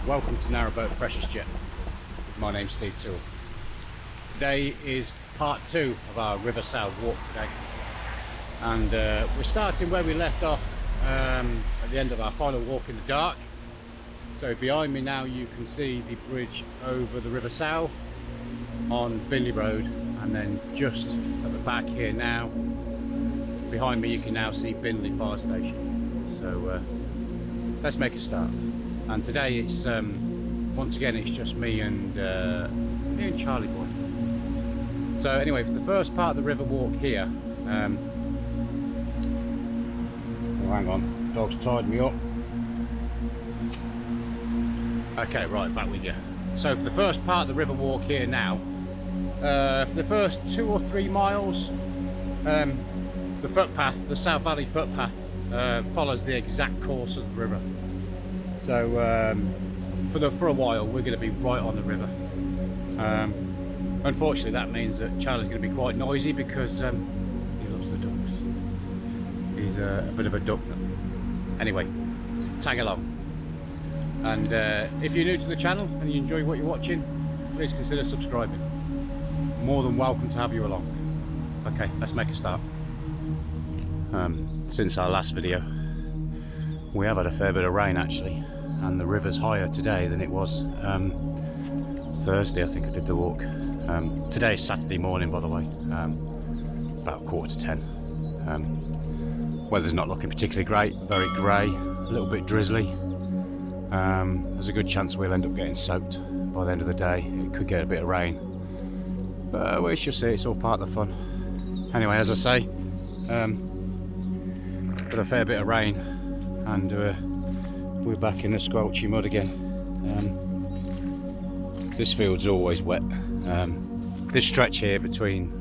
welcome to Narrowboat Precious Jet. My name's Steve Tyrrell. Today is part 2 of our River Sowe walk today, and we're starting where we left off at the end of our final walk in the dark. So behind me now you can see the bridge over the River Sowe on Binley Road, and then just at the back here now behind me you can now see Binley Fire Station. So let's make a start. And today it's once again it's just me and Charlie boy. So anyway, for the first part of the river walk here, oh, hang on, dog's tied me up. Okay, right, back with you. So for the first part of the river walk here now, for the first 2 or 3 miles, the footpath, the South Valley footpath, follows the exact course of the river. So for a while we're going to be right on the river. Unfortunately that means that Charlie's going to be quite noisy because he loves the ducks. He's a bit of a duck nut. Anyway, tag along. And if you're new to the channel and you enjoy what you're watching, please consider subscribing. More than welcome to have you along. Okay, let's make a start. Since our last video, we have had a fair bit of rain actually, and the river's higher today than it was Thursday. I think I did the walk. Today is Saturday morning, by the way, about 9:45. Weather's not looking particularly great, very grey, a little bit drizzly. There's a good chance we'll end up getting soaked by the end of the day. It could get a bit of rain, but we shall see. It's all part of the fun. Anyway, as I say, got a fair bit of rain, and we're back in the squelchy mud again. This field's always wet. This stretch here between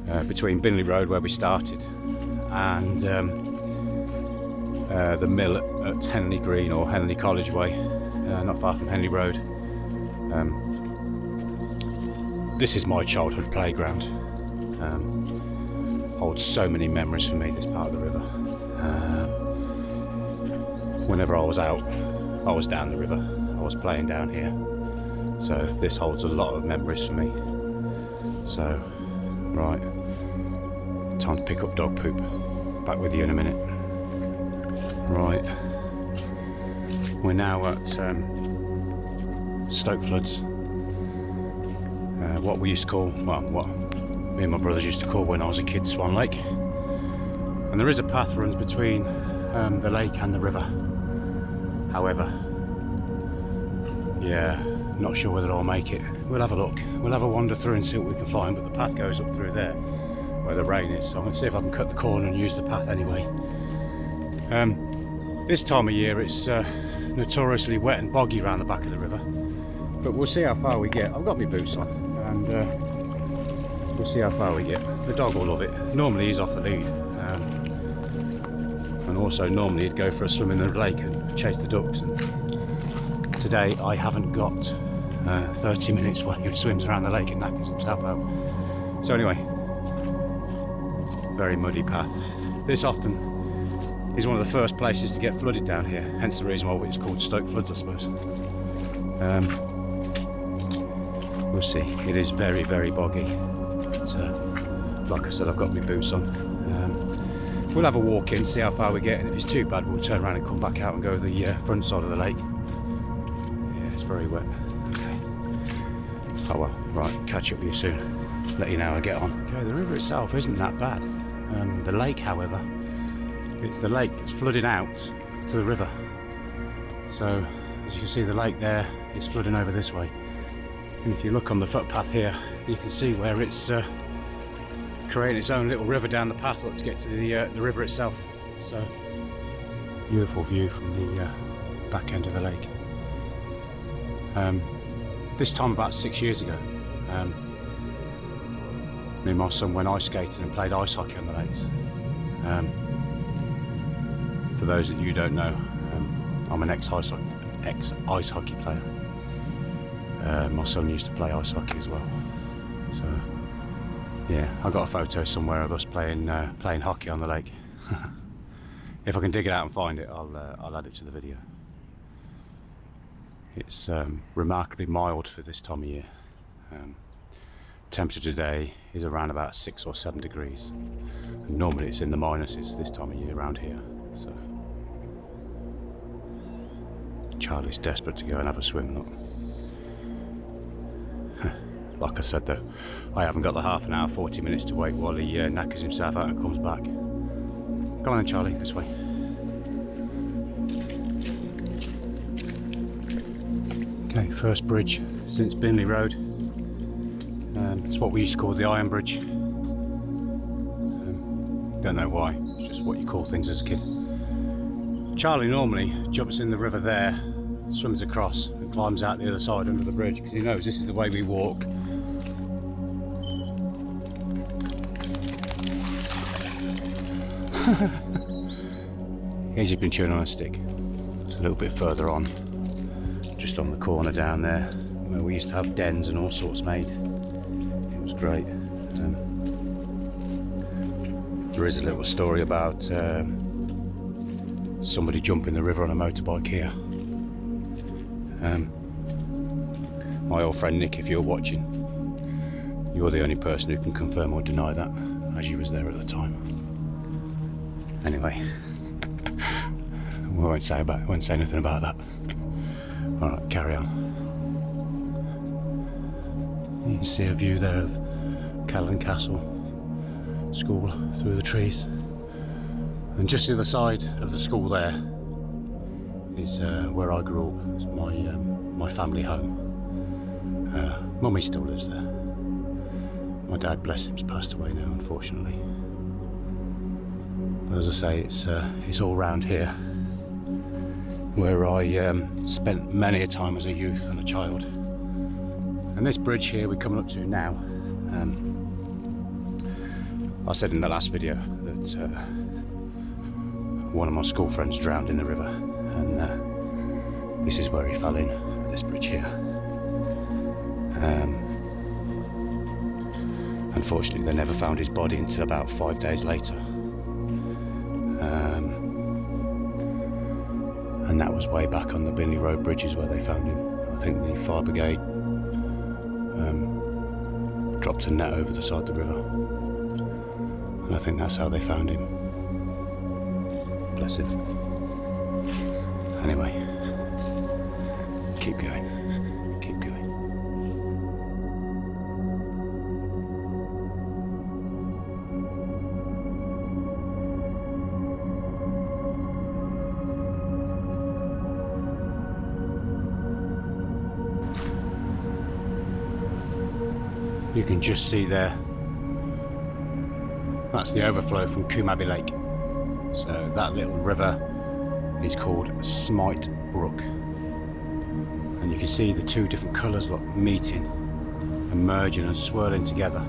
Binley Road, where we started, and the mill at Henley Green, or Henley College Way, not far from Henley Road. This is my childhood playground. Holds so many memories for me, this part of the river. Whenever I was out, I was down the river, I was playing down here, so this holds a lot of memories for me. So right, time to pick up dog poop. Back with you in a minute. Right, we're now at Stoke Floods, what we used to call, well, what me and my brothers used to call when I was a kid, Swan Lake. And there is a path runs between the lake and the river. However, yeah, not sure whether I'll make it. We'll have a look. We'll have a wander through and see what we can find, but the path goes up through there where the rain is, so I'm going to see if I can cut the corner and use the path anyway. This time of year it's notoriously wet and boggy around the back of the river, but we'll see how far we get. I've got my boots on, and we'll see how far we get. The dog will love it. Normally he's off the lead, and also normally he'd go for a swim in the lake and chase the ducks, and today I haven't got 30 minutes while he swims around the lake and knackers himself out. So anyway, very muddy path. This often is one of the first places to get flooded down here, hence the reason why it's called Stoke Floods, I suppose. We'll see. It is very, very boggy. But, like I said, I've got my boots on. We'll have a walk in, see how far we get, and if it's too bad we'll turn around and come back out and go the front side of the lake. Yeah, it's very wet. Okay. Oh well, right, catch up with you soon. Let you know how I get on. Okay, the river itself isn't that bad. The lake, however, it's the lake that's flooding out to the river. So, as you can see, the lake there is flooding over this way. And if you look on the footpath here, you can see where it's creating its own little river down the path to get to the river itself. So, beautiful view from the back end of the lake. This time about 6 years ago, me and my son went ice skating and played ice hockey on the lakes. For those that you don't know, I'm an ex-ice hockey player. My son used to play ice hockey as well. So yeah, I got a photo somewhere of us playing hockey on the lake. If I can dig it out and find it, I'll add it to the video. It's remarkably mild for this time of year. Temperature today is around about 6 or 7 degrees. And normally it's in the minuses this time of year around here. So Charlie's desperate to go and have a swim. Look. Like I said though, I haven't got the half an hour, 40 minutes to wait while he knackers himself out and comes back. Come on then, Charlie, this way. Okay, first bridge since Binley Road. It's what we used to call the Iron Bridge. Don't know why, it's just what you call things as a kid. Charlie normally jumps in the river there, swims across and climbs out the other side under the bridge because he knows this is the way we walk. He's just been chewing on a stick. It's a little bit further on, just on the corner down there, where we used to have dens and all sorts made. It was great. There is a little story about somebody jumping the river on a motorbike here. My old friend Nick, if you're watching, you're the only person who can confirm or deny that, as you was there at the time. Anyway, we won't say anything about that. All right, carry on. You can see a view there of Callan Castle School through the trees, and just the other side of the school there is where I grew up. It's my family home. Mummy still lives there. My dad, bless him, has passed away now, unfortunately. But as I say, it's all round here where I spent many a time as a youth and a child. And this bridge here we're coming up to now, I said in the last video that one of my school friends drowned in the river, and this is where he fell in, this bridge here. Unfortunately, they never found his body until about 5 days later. And that was way back on the Binley Road bridges where they found him. I think the fire brigade dropped a net over the side of the river. And I think that's how they found him. Bless him. Anyway, keep going. Keep going. You can just see there, that's the overflow from Kumabi Lake. So that little river is called Smite Brook. And you can see the two different colours meeting and merging and swirling together.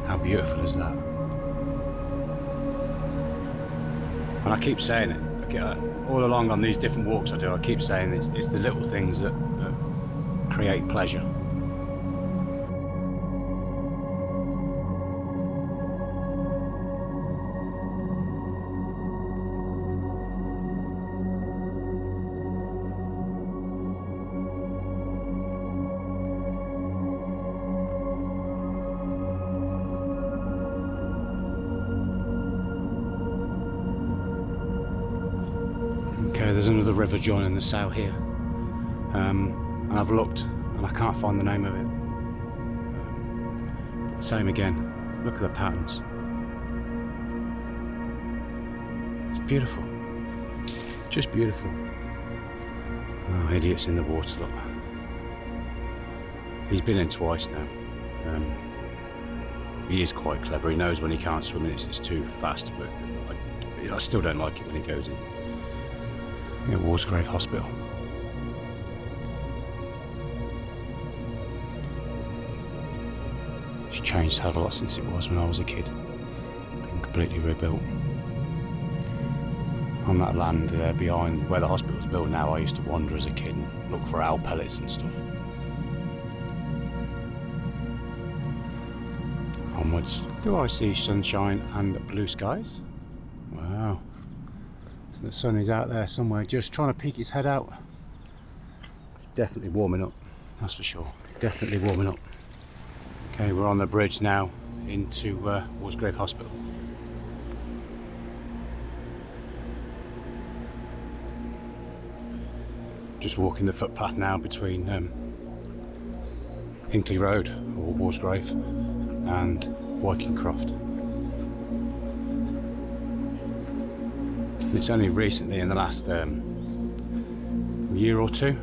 How beautiful is that? And I keep saying it, all along on these different walks I do, I keep saying it's the little things that create pleasure. Okay, there's another river joining the Sowe here, and I've looked and I can't find the name of it. Same again, look at the patterns. It's beautiful, just beautiful. Oh, idiots in the water, look. He's been in twice now. He is quite clever, he knows when he can't swim and it's too fast, but I still don't like it when he goes in. At Walsgrave Hospital. It's changed a hell of a lot since it was when I was a kid. Been completely rebuilt. On that land behind where the hospital's built now, I used to wander as a kid and look for owl pellets and stuff. Onwards. Do I see sunshine and blue skies? Wow. So the sun is out there somewhere, just trying to peek his head out. Definitely warming up, that's for sure. Definitely warming up. Okay, we're on the bridge now into Walsgrave Hospital. Just walking the footpath now between Hinkley Road, or Walsgrave, and Wyking Croft. It's only recently, in the last year or two,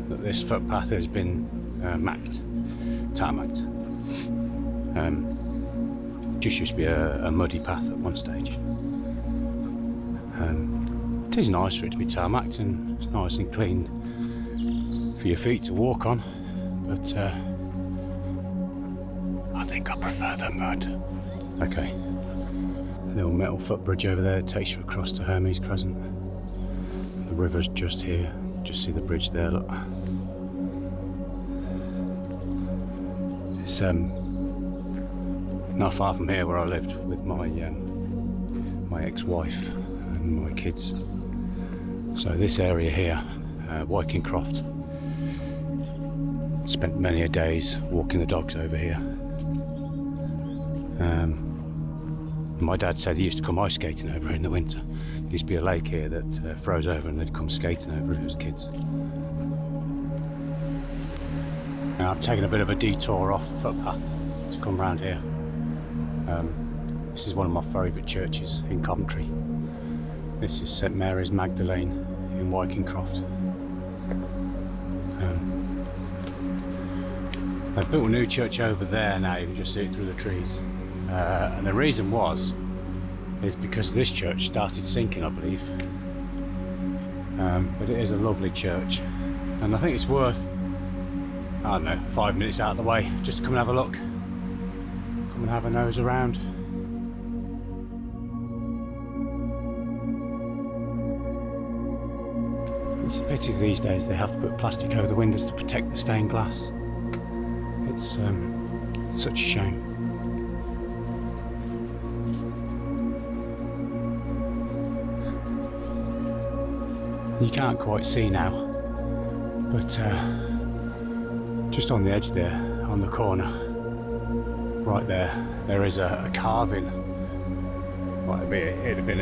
that this footpath has been tarmacked. Just used to be a muddy path at one stage. It is nice for it to be tarmacked, and it's nice and clean for your feet to walk on, but I think I prefer the mud. Okay, a little metal footbridge over there takes you across to Hermes Crescent. The river's just here, just see the bridge there, look. It's not far from here where I lived with my ex-wife and my kids. So this area here, Wyking Croft, spent many a days walking the dogs over here. My dad said he used to come ice skating over here in the winter. There used to be a lake here that froze over, and they'd come skating over it as kids. Now I've taken a bit of a detour off the footpath to come round here. This is one of my favourite churches in Coventry. This is St Mary's Magdalene in Wyking Croft. They've built a new church over there now, you can just see it through the trees. And the reason is because this church started sinking, I believe. But it is a lovely church, and I think it's worth, I don't know, 5 minutes out of the way just to come and have a look. Come and have a nose around. It's a pity these days they have to put plastic over the windows to protect the stained glass. It's such a shame. You can't quite see now, but just on the edge there, on the corner, right there is a carving. Well, it'd have been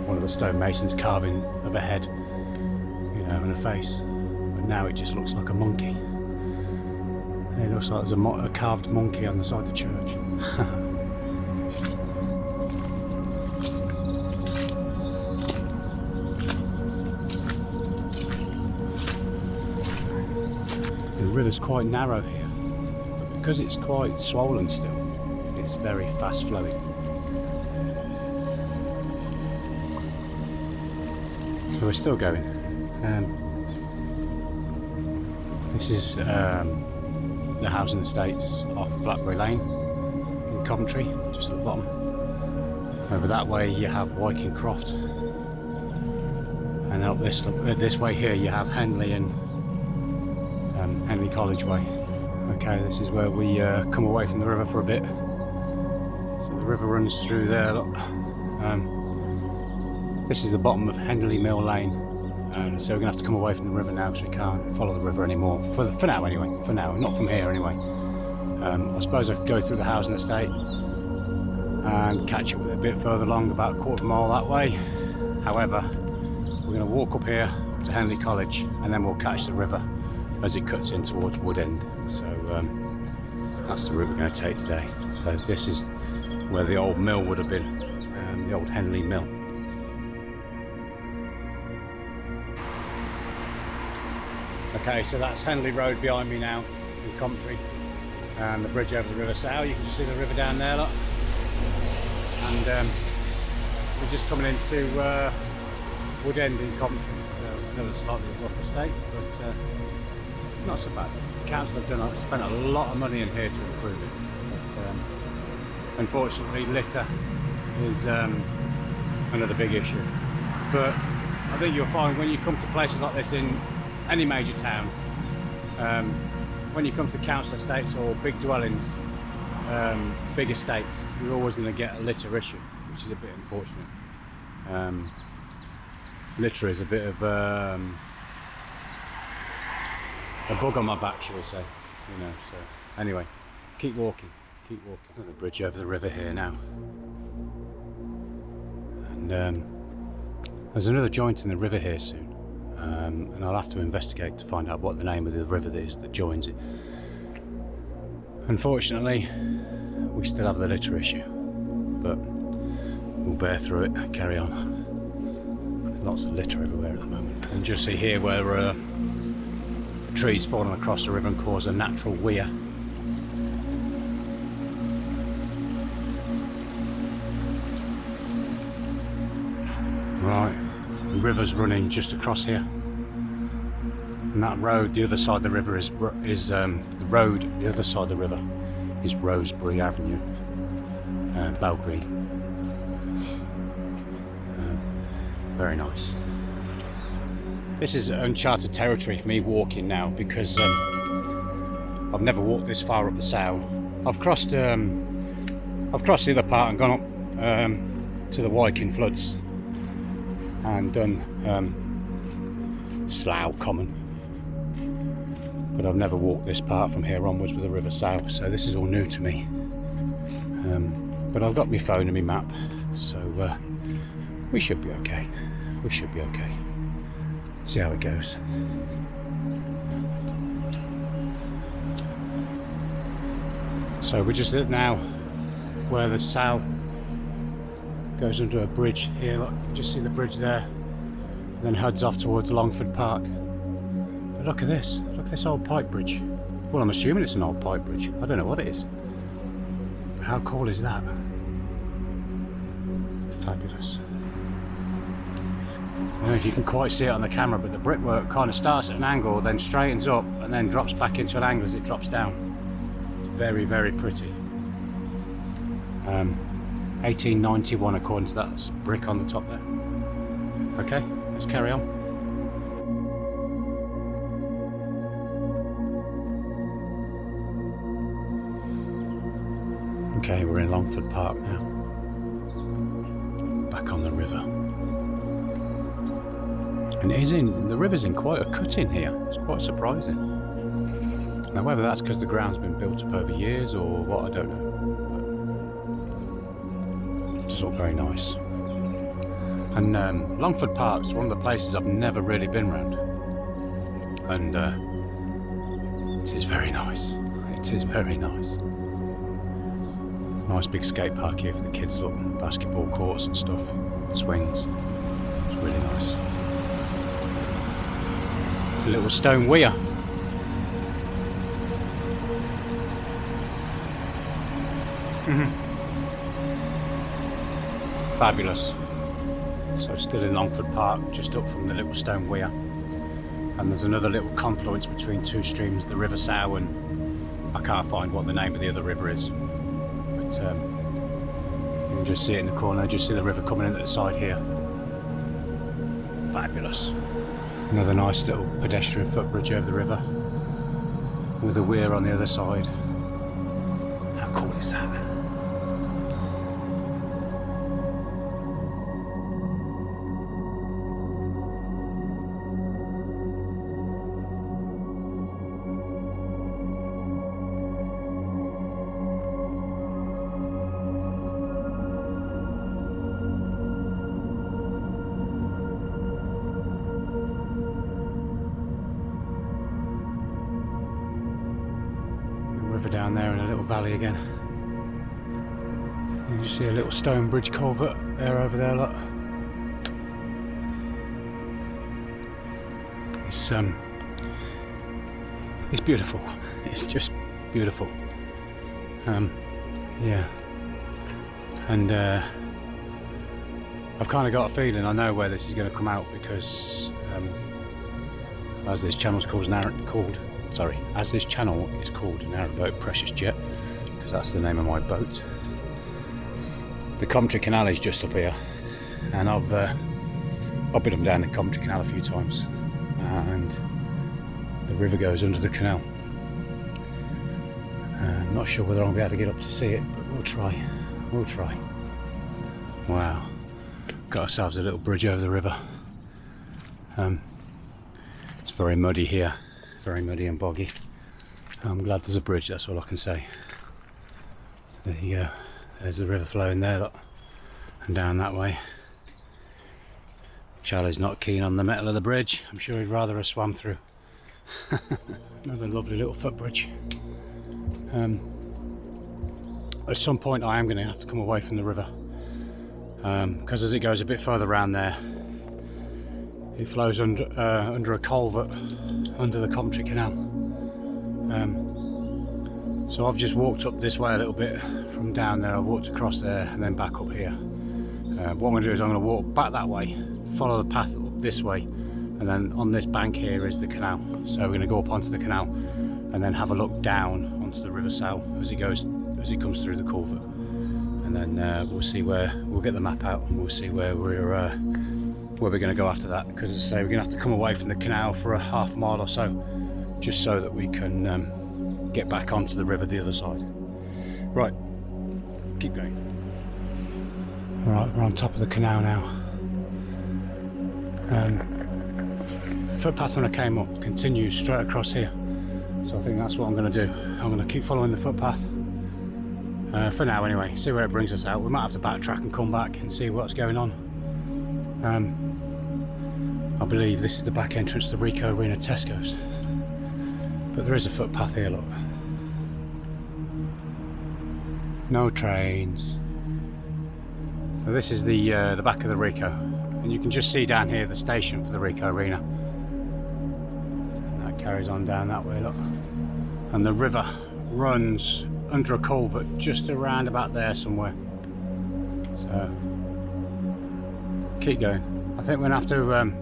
one of the stonemasons carving of a head, you know, and a face. But now it just looks like a monkey. And it looks like there's a carved monkey on the side of the church. The river's quite narrow here, but because it's quite swollen still, it's very fast flowing. So we're still going. This is the housing estates off Blackberry Lane in Coventry, just at the bottom. Over that way you have Wyking Croft, and up this way here you have Henley and Henley College Way. Okay, this is where we come away from the river for a bit. So the river runs through there, look. This is the bottom of Henley Mill Lane, so we're going to have to come away from the river now because we can't follow the river anymore. For now anyway, for now, not from here anyway. I suppose I could go through the housing estate and catch up with it a bit further along, about a quarter of a mile that way. However, we're going to walk up here to Henley College and then we'll catch the river as it cuts in towards Woodend. So that's the route we're going to take today. So this is where the old mill would have been, the old Henley Mill. Okay, so that's Henley Road behind me now in Coventry, and the bridge over the River Sowe. You can just see the river down there, look. And we're just coming into Woodend in Coventry, so another slightly rough estate, but not so bad. The council have spent a lot of money in here to improve it, but unfortunately litter is another big issue. But I think you'll find when you come to places like this in any major town, when you come to council estates or big dwellings, big estates, you're always going to get a litter issue, which is a bit unfortunate. Litter is a bit of a bug on my back, shall we say, you know. So anyway, keep walking. Another bridge over the river here now, and there's another joint in the river here soon, and I'll have to investigate to find out what the name of the river is that joins it. Unfortunately, we still have the litter issue, but we'll bear through it and carry on. There's lots of litter everywhere at the moment. And just see here where a tree's fallen across the river and caused a natural weir. Right, the river's running just across here, and that road, the other side of the river is the other side of the river is Rosebery Avenue, Belgreen. Very nice. This is uncharted territory for me walking now, because I've never walked this far up the Sowe. I've crossed the other part and gone up to the Wyking floods and done Slough Common, but I've never walked this part from here onwards with the River Sowe, so this is all new to me. But I've got my phone and my map, so we should be okay. See how it goes. So we're just now where the Sowe goes under a bridge here. Look, you just see the bridge there, and then heads off towards Longford Park. But look at this old Pike Bridge. Well, I'm assuming it's an old Pike Bridge. I don't know what it is. But how cool is that? Fabulous. I don't know if you can quite see it on the camera, but the brickwork kind of starts at an angle, then straightens up, and then drops back into an angle as it drops down. Very, very pretty. 1891 according to that brick on the top there. Okay, let's carry on. Okay, we're in Longford Park now. Back on the river. And the river's in quite a cut in here. It's quite surprising. Now whether that's because the ground's been built up over years or what, I don't know. It's all very nice. And Longford Park's one of the places I've never really been round. And it is very nice. It is very nice. Nice big skate park here for the kids, look, basketball courts and stuff, swings. It's really nice. A little stone weir. Fabulous. So still in Longford Park, just up from the little stone weir, and there's another little confluence between two streams, the River Sowe, and I can't find what the name of the other river is, but you can just see it in the corner, just see the river coming in at the side here. Fabulous. Another nice little pedestrian footbridge over the river with a weir on the other side. How cool is that? River down there in a little valley again. You see a little stone bridge culvert there over there, look. It's beautiful. It's just beautiful. Yeah. And I've kind of got a feeling I know where this is going to come out, because as this channel is called Narrowboat Precious Jet, because that's the name of my boat. The Coventry Canal is just up here, and I've been up down the Coventry Canal a few times, and the river goes under the canal. I'm not sure whether I'll be able to get up to see it, but we'll try. Wow, got ourselves a little bridge over the river. It's very muddy here, very muddy and boggy. I'm glad there's a bridge, that's all I can say. So there you go, there's the river flowing there, look, and down that way. Charlie's not keen on the metal of the bridge, I'm sure he'd rather have swam through. Another lovely little footbridge. At some point I am going to have to come away from the river, because as it goes a bit further around there, it flows under a culvert under the Coventry Canal. So I've just walked up this way a little bit from down there. I've walked across there and then back up here. What I'm going to do is I'm going to walk back that way, follow the path up this way, and then on this bank here is the canal. So we're going to go up onto the canal and then have a look down onto the River Sowe as it comes through the culvert. And then we'll see we'll get the map out and we'll see where we're going to go after that, because as I say, we're going to have to come away from the canal for a half mile or so, just so that we can get back onto the river the other side. Right, keep going. Right, we're on top of the canal now. The footpath when I came up continues straight across here, so I think that's what I'm going to do. I'm going to keep following the footpath for now anyway, see where it brings us out. We might have to backtrack and come back and see what's going on. I believe this is the back entrance to the Rico Arena Tesco's, but there is a footpath here, look. No trains. So this is the back of the Rico, and you can just see down here the station for the Rico Arena. And that carries on down that way, look. And the river runs under a culvert just around about there somewhere. So keep going. I think we're going to have to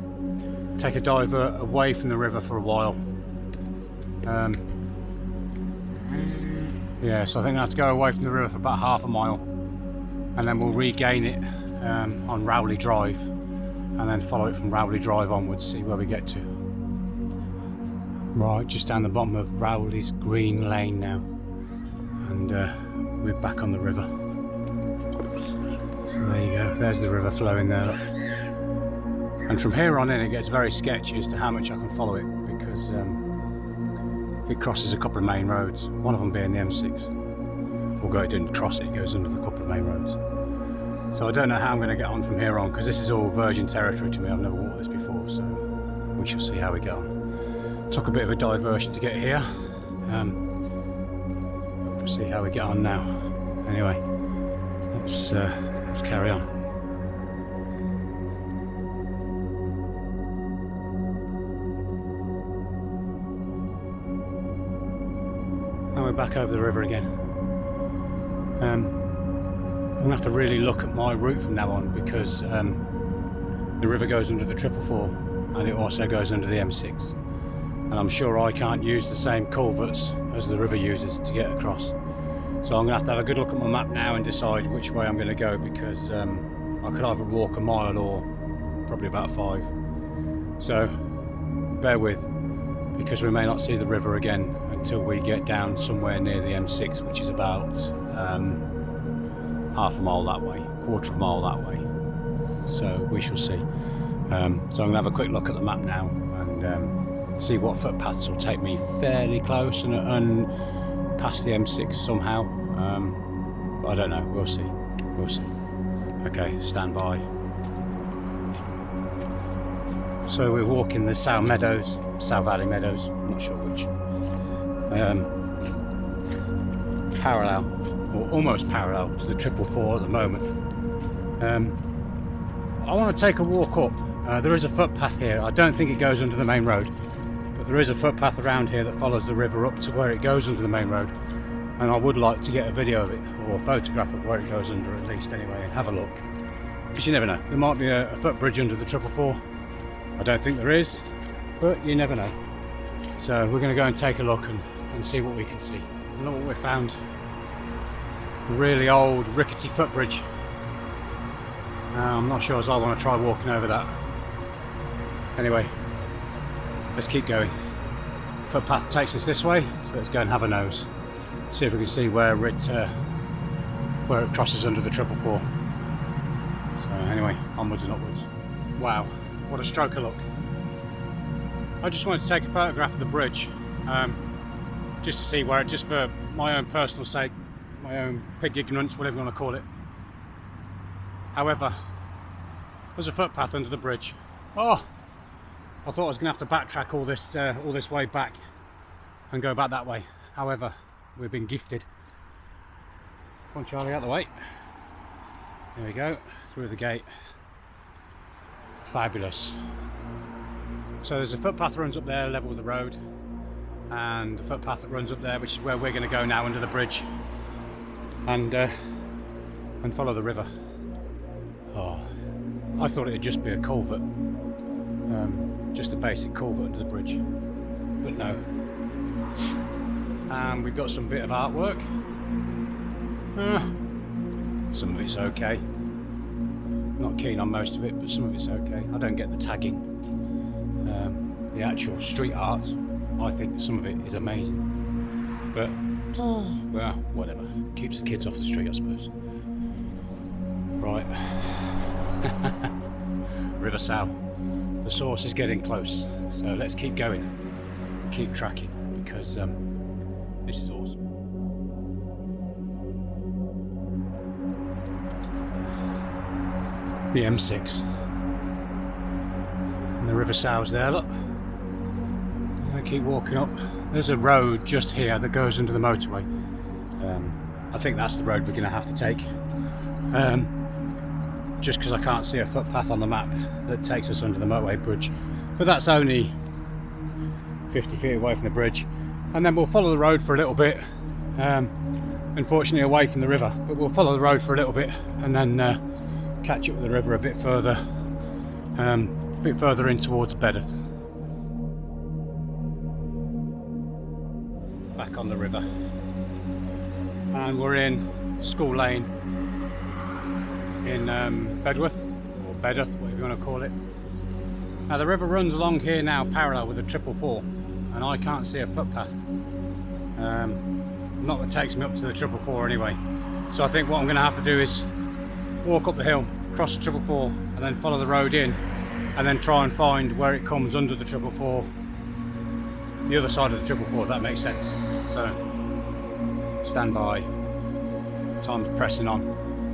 take a divert away from the river for a while. Yeah, so I think I have to go away from the river for about half a mile, and then we'll regain it on Rowley Drive, and then follow it from Rowley Drive onwards, see where we get to. Right, just down the bottom of Rowley's Green Lane now, and we're back on the river. So there you go, there's the river flowing there, look. And from here on in it gets very sketchy as to how much I can follow it, because it crosses a couple of main roads, one of them being the M6. Although it didn't cross it, it goes under the couple of main roads. So I don't know how I'm going to get on from here on, because this is all virgin territory to me. I've never walked this before, so we shall see how we get on. Took a bit of a diversion to get here. We'll see how we get on now. Anyway, let's carry on. Now we're back over the river again. I'm going to have to really look at my route from now on, because the river goes under the 444 and it also goes under the M6. And I'm sure I can't use the same culverts as the river uses to get across. So I'm going to have a good look at my map now and decide which way I'm going to go, because I could either walk a mile or probably about 5. So bear with, because we may not see the river again until we get down somewhere near the M6, which is about half a mile that way, quarter of a mile that way. So we shall see. So I'm going to have a quick look at the map now and see what footpaths will take me fairly close and past the M6 somehow. But I don't know, we'll see. We'll see. Okay, stand by. So we're walking the Sowe Meadows, Sowe Valley Meadows, I'm not sure which. Parallel, or almost parallel to the 444 at the moment. I want to take a walk up. There is a footpath here. I don't think it goes under the main road, but there is a footpath around here that follows the river up to where it goes under the main road, and I would like to get a video of it, or a photograph of where it goes under at least anyway, and have a look, because you never know, there might be a footbridge under the 444. I don't think there is, but you never know. So we're going to go and take a look and see what we can see. And look what we found. A really old rickety footbridge. I'm not sure as I want to try walking over that. Anyway, let's keep going. Footpath takes us this way, so let's go and have a nose. See if we can see where it crosses under the 444. So anyway, onwards and upwards. Wow, what a stroke of luck. I just wanted to take a photograph of the bridge, just to see where it, just for my own personal sake, my own pig ignorance, whatever you want to call it. However, there's a footpath under the bridge. Oh, I thought I was going to have to backtrack all this way back and go back that way. However, we've been gifted. Come on, Charlie, out the way. There we go, through the gate. Fabulous. So there's a footpath that runs up there level with the road, and the footpath that runs up there, which is where we're going to go now, under the bridge, and follow the river. Oh, I thought it'd just be a culvert, just a basic culvert under the bridge, but no. And we've got some bit of artwork. Some of it's okay. Not keen on most of it, but some of it's okay. I don't get the tagging. The actual street art, I think some of it is amazing. But, well, whatever. Keeps the kids off the street, I suppose. Right. River Sowe. The source is getting close. So let's keep going. Keep tracking, because this is awesome. The M6. And the River Sowe's there, look. I keep walking up. There's a road just here that goes under the motorway. I think that's the road we're going to have to take. Just because I can't see a footpath on the map that takes us under the motorway bridge. But that's only 50 feet away from the bridge. And then we'll follow the road for a little bit. Unfortunately away from the river. But we'll follow the road for a little bit and then catch up with the river a bit further in towards Bedworth. Back on the river, and we're in School Lane in Bedworth, or Bedworth, whatever you want to call it. Now the river runs along here now parallel with the 444, and I can't see a footpath. Not that takes me up to the 444 anyway. So I think what I'm going to have to do is walk up the hill, cross the 444, and then follow the road in, and then try and find where it comes under the 444, the other side of the 444, if that makes sense. So stand by, time's pressing on.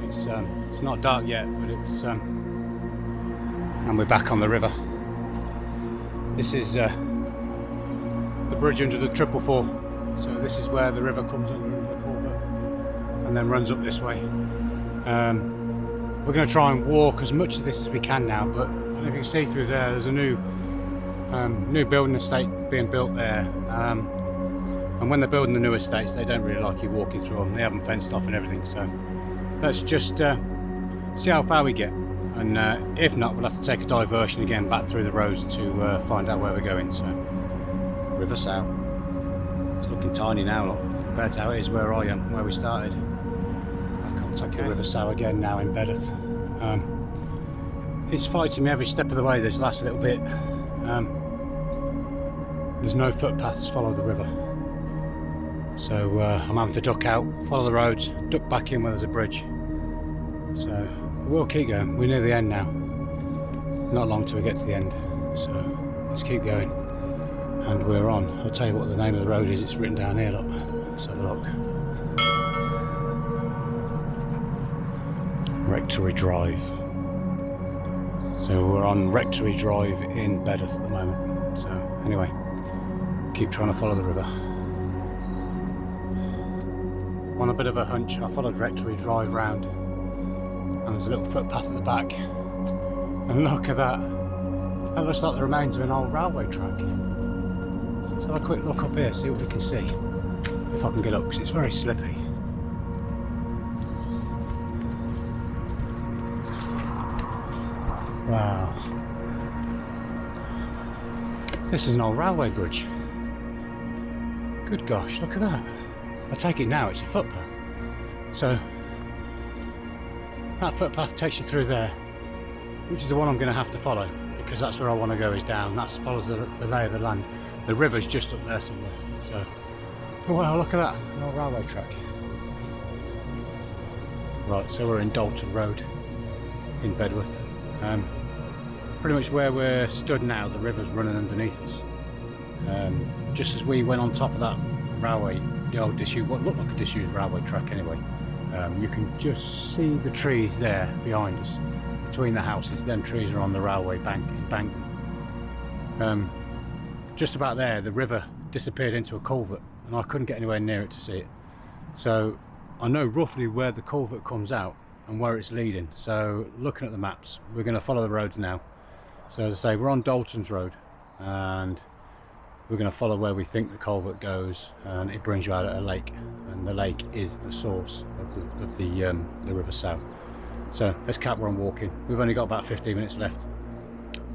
It's not dark yet, but it's and we're back on the river. This is the bridge under the 444. So this is where the river comes under the culvert and then runs up this way. We're going to try and walk as much of this as we can now, but if you can see through there, there's a new building estate being built there. And when they're building the new estates, they don't really like you walking through them. They have them fenced off and everything. So let's just see how far we get. And if not, we'll have to take a diversion again back through the roads to find out where we're going. So River Sowe. It's looking tiny now, look, compared to how it is where I am, where we started. I can't take the River Sowe again now in Bedworth. It's fighting me every step of the way this last little bit. There's no footpaths follow the river. So I'm having to duck out, follow the roads, duck back in where there's a bridge. So we'll keep going. We're near the end now. Not long till we get to the end. So let's keep going. And we're on. I'll tell you what the name of the road is. It's written down here, look. Let's have a look. Rectory Drive. So we're on Rectory Drive in Bedworth at the moment. So anyway, keep trying to follow the river. On a bit of a hunch, I followed Rectory Drive round, and there's a little footpath at the back. And look at that. That looks like the remains of an old railway track. So let's have a quick look up here, see what we can see. If I can get up, because it's very slippy. Wow. This is an old railway bridge. Good gosh, look at that. I take it now, it's a footpath. So, that footpath takes you through there, which is the one I'm going to have to follow, because that's where I want to go, is down. That follows the lay of the land. The river's just up there somewhere. So, but wow, look at that, an old railway track. Right, so we're in Dalton Road. in Bedworth. Pretty much where we're stood now, the river's running underneath us. Just as we went on top of that railway, the old disused, what looked like a disused railway track anyway, you can just see the trees there behind us, between the houses. Them trees are on the railway embankment. Just about there, the river disappeared into a culvert, and I couldn't get anywhere near it to see it. So I know roughly where the culvert comes out and where it's leading. So looking at the maps, we're going to follow the roads now. So as I say, we're on Dalton's road, and we're going to follow where we think the culvert goes, and it brings you out at a lake, and the lake is the source of the River Sowe. So let's carry on walking. We've only got about 15 minutes left,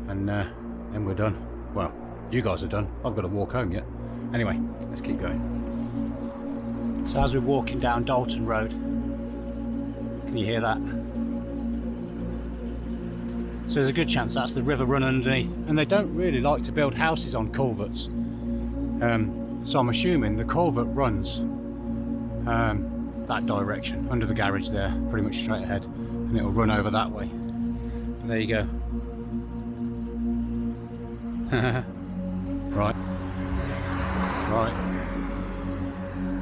and then we're done. Well, you guys are done. I've got to walk home yet. Anyway, let's keep going. So as we're walking down Dalton Road, can you hear that? So there's a good chance that's the river running underneath, and they don't really like to build houses on culverts. So I'm assuming the culvert runs that direction, under the garage there, pretty much straight ahead, and it'll run over that way. There you go. Right.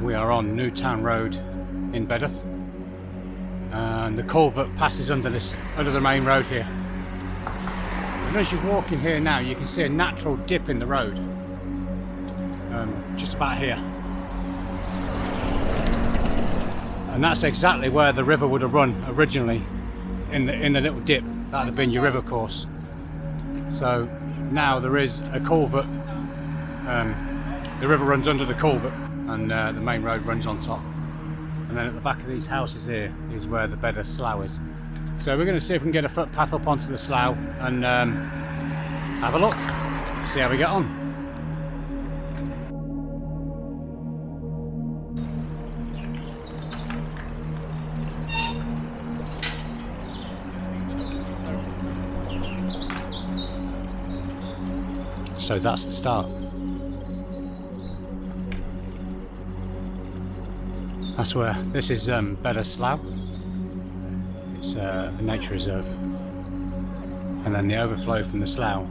We are on Newtown Road in Bedworth, and the culvert passes under the main road here. And as you walk in here now, you can see a natural dip in the road, just about here. And that's exactly where the river would have run originally, in the little dip. That would have been your river course. So now there is a culvert. The river runs under the culvert, and the main road runs on top. And then at the back of these houses here is where the Bedworth Slough is. So we're going to see if we can get a footpath up onto the slough and have a look, see how we get on. So that's the start. That's where, this is Bedworth Slough. It's a nature reserve. And then the overflow from the slough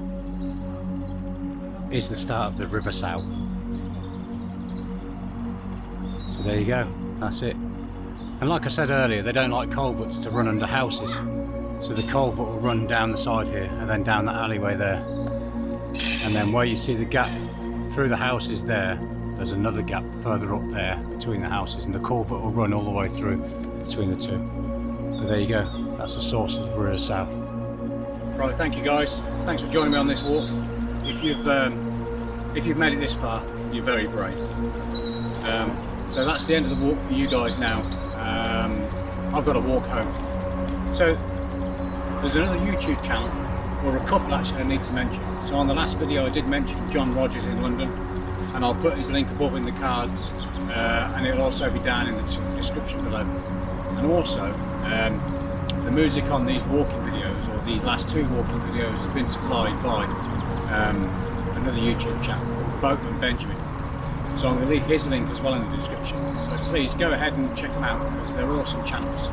is the start of the River Sowe. So there you go, that's it. And like I said earlier, they don't like culverts to run under houses. So the culvert will run down the side here and then down that alleyway there. And then where you see the gap through the houses there's another gap further up there between the houses, and the culvert will run all the way through between the two. But there you go, that's the source of the River Sowe. Right, thank you guys. Thanks for joining me on this walk. If you've made it this far, you're very brave. So that's the end of the walk for you guys now. I've got to walk home. So there's another YouTube channel, or a couple actually, I need to mention. So on the last video I did mention John Rogers in London, and I'll put his link above in the cards, and it'll also be down in the description below. And also the music on these walking videos, or these last two walking videos, has been supplied by another YouTube channel called Boatman Benjamin. So I'm going to leave his link as well in the description. So please go ahead and check them out, because they're awesome channels.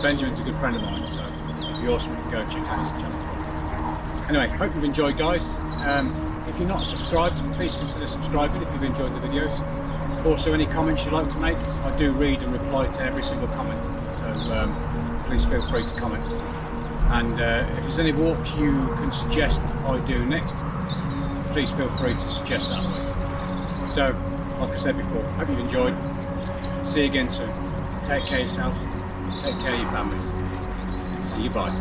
Benjamin's a good friend of mine, so it'd be awesome if you go check out his channel. Anyway, hope you've enjoyed, guys. If you're not subscribed, please consider subscribing if you've enjoyed the videos. Also, any comments you'd like to make, I do read and reply to every single comment, so please feel free to comment. And if there's any walks you can suggest I do next, please feel free to suggest that. So, like I said before, hope you've enjoyed. See you again soon. Take care of yourself, take care of your families. See you, bye.